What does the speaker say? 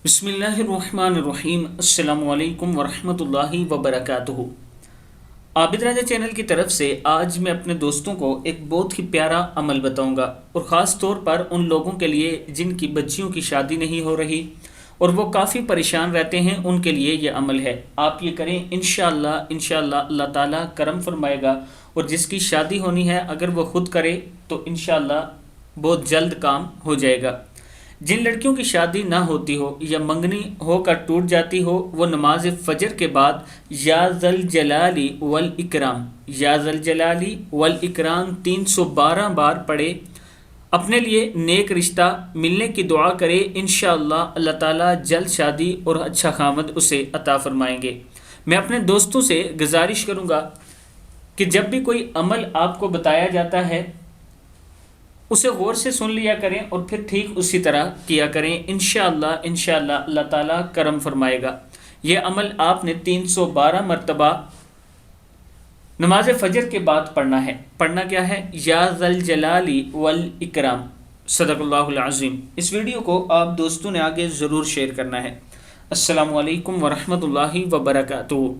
बिस्मिल्लाहिर्रहमानिर्रहीम। अस्सलामु अलैकुम वरहमतुल्लाहि वबरकातुहू। आबिद राजा चैनल की तरफ से आज मैं अपने दोस्तों को एक बहुत ही प्यारा अमल बताऊंगा, और ख़ास तौर पर उन लोगों के लिए जिनकी बच्चियों की शादी नहीं हो रही और वो काफ़ी परेशान रहते हैं, उनके लिए ये अमल है। आप ये करें, इंशाअल्लाह अल्लाह ताला करम फरमाएगा, और जिसकी शादी होनी है अगर वो खुद करे तो इंशाअल्लाह बहुत जल्द काम हो जाएगा। जिन लड़कियों की शादी ना होती हो या मंगनी होकर टूट जाती हो, वो नमाज फजर के बाद या ज़ल जलाली वल इकराम, या ज़ल जलाली वल इकराम 312 बार पढ़े, अपने लिए नेक रिश्ता मिलने की दुआ करे। इंशाअल्लाह अल्लाह ताला जल्द शादी और अच्छा खामद उसे अता फरमाएंगे। मैं अपने दोस्तों से गुजारिश करूँगा कि जब भी कोई अमल आपको बताया जाता है उसे गौर से सुन लिया करें और फिर ठीक उसी तरह किया करें। इंशाअल्लाह अल्लाह ताला करम फरमाएगा। यह अमल आपने 312 मरतबा नमाज फजर के बाद पढ़ना है। पढ़ना क्या है? या ज़ल जलाली वल इकराम। सदक़ल्लाहुल अज़ीम। इस वीडियो को आप दोस्तों ने आगे ज़रूर शेयर करना है। अस्सलामु अलैकुम वरहमतुल्लाहि वबरकातुहू।